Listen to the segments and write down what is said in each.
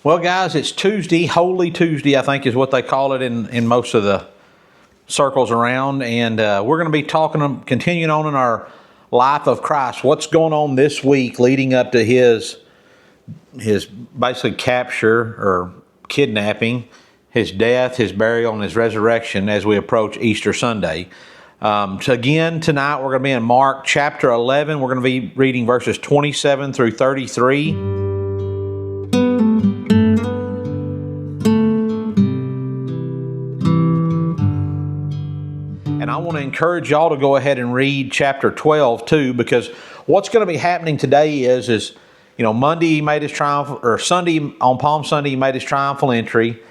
Well, guys, it's Tuesday, Holy Tuesday, I think is what they call it in most of the circles around. And we're going to be continuing on in our life of Christ. What's going on this week leading up to his basically capture or kidnapping, his death, his burial, and his resurrection as we approach Easter Sunday. So again, tonight we're going to be in Mark chapter 11. We're going to be reading verses 27 through 33. And I want to encourage y'all to go ahead and read chapter 12 too, because what's going to be happening today is Monday he made his triumphal, or Sunday on Palm Sunday he made his triumphal entry.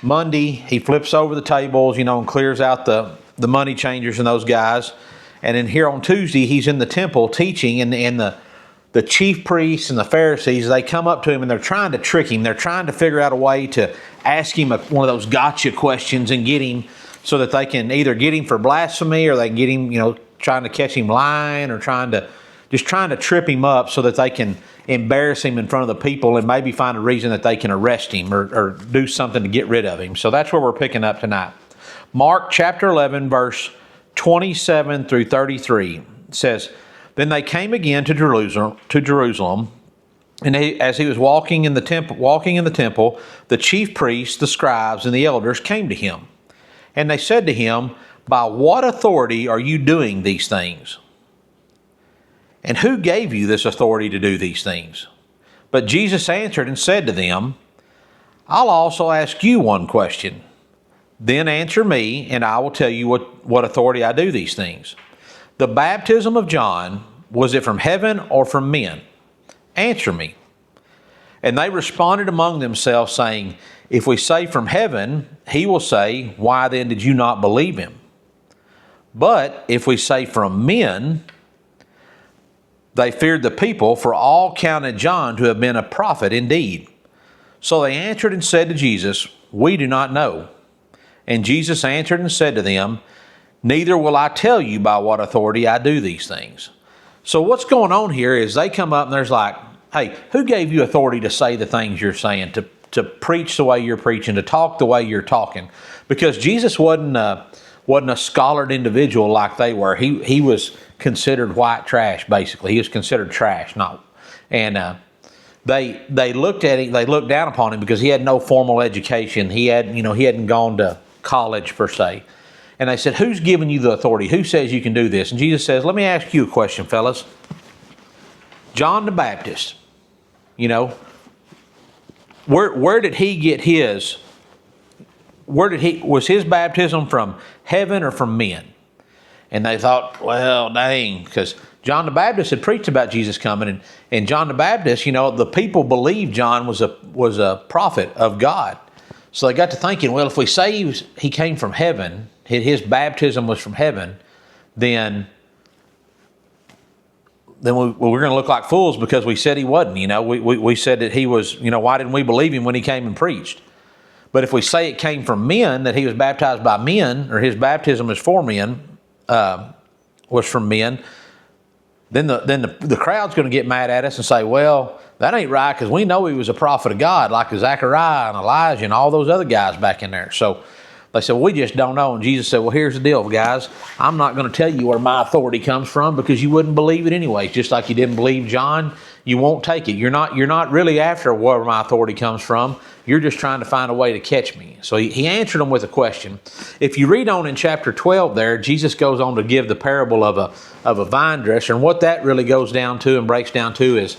Monday he flips over the tables, and clears out the money changers and those guys. And then here on Tuesday he's in the temple teaching, and the chief priests and the Pharisees, they come up to him and they're trying to trick him. They're trying to figure out a way to ask him one of those gotcha questions and get him, so that they can either get him for blasphemy, or they can get him, trying to catch him lying, or trying to trip him up so that they can embarrass him in front of the people and maybe find a reason that they can arrest him or do something to get rid of him. So that's where we're picking up tonight. Mark chapter 11, verse 27 through 33 says, "Then they came again to Jerusalem, and as he was walking in the temple, the chief priests, the scribes, and the elders came to him. And they said to him, 'By what authority are you doing these things? And who gave you this authority to do these things?' But Jesus answered and said to them, 'I'll also ask you one question. Then answer me, and I will tell you what authority I do these things. The baptism of John, was it from heaven or from men? Answer me.' And they responded among themselves, saying, 'If we say from heaven, he will say, why then did you not believe him? But if we say from men,' they feared the people, for all counted John to have been a prophet indeed. So they answered and said to Jesus, 'We do not know.' And Jesus answered and said to them, 'Neither will I tell you by what authority I do these things.'" So what's going on here is they come up and there's like, "Hey, who gave you authority to say the things you're saying, to preach the way you're preaching, to talk the way you're talking?" Because Jesus wasn't a scholared individual like they were. He was considered white trash, basically. He was considered trash, they looked at him, they looked down upon him because he had no formal education. He hadn't gone to college per se. And they said, "Who's giving you the authority? Who says you can do this?" And Jesus says, "Let me ask you a question, fellas. John the Baptist, where did he get his? Was his baptism from heaven or from men?" And they thought, well, dang, because John the Baptist had preached about Jesus coming, and John the Baptist, the people believed John was a prophet of God. So they got to thinking, well, if we say he came from heaven, his baptism was from heaven, then we're going to look like fools because we said he wasn't. We said that he was, why didn't we believe him when he came and preached? But if we say it came from men, that he was baptized by men, or his baptism was from men, then the crowd's going to get mad at us and say, well, that ain't right, because we know he was a prophet of God, like Zechariah and Elijah and all those other guys back in there. So they said, well, we just don't know. And Jesus said, well, here's the deal, guys. I'm not going to tell you where my authority comes from, because you wouldn't believe it anyway. Just like you didn't believe John, you won't take it. You're not really after where my authority comes from. You're just trying to find a way to catch me. So he answered them with a question. If you read on in chapter 12 there, Jesus goes on to give the parable of a vine dresser. And what that really goes down to and breaks down to is,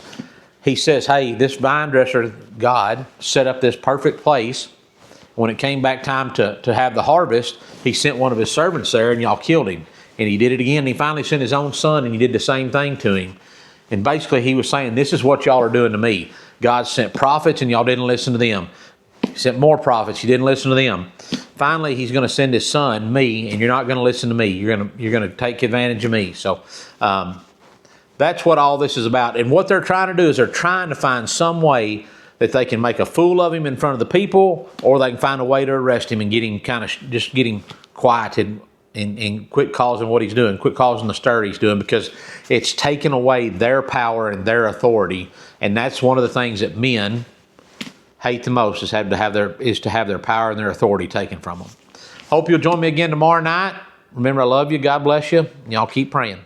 he says, hey, this vine dresser, God, set up this perfect place. When it came back time to have the harvest, he sent one of his servants there, and y'all killed him. And he did it again. And he finally sent his own son, and he did the same thing to him. And basically he was saying, this is what y'all are doing to me. God sent prophets, and y'all didn't listen to them. He sent more prophets. You didn't listen to them. Finally, he's going to send his son, me, and you're not going to listen to me. You're going to take advantage of me. So that's what all this is about. And what they're trying to do is they're trying to find some way that they can make a fool of him in front of the people, or they can find a way to arrest him and get him get him quieted and quit causing what he's doing, quit causing the stir he's doing, because it's taken away their power and their authority. And that's one of the things that men hate the most is to have their power and their authority taken from them. Hope you'll join me again tomorrow night. Remember, I love you. God bless you. Y'all keep praying.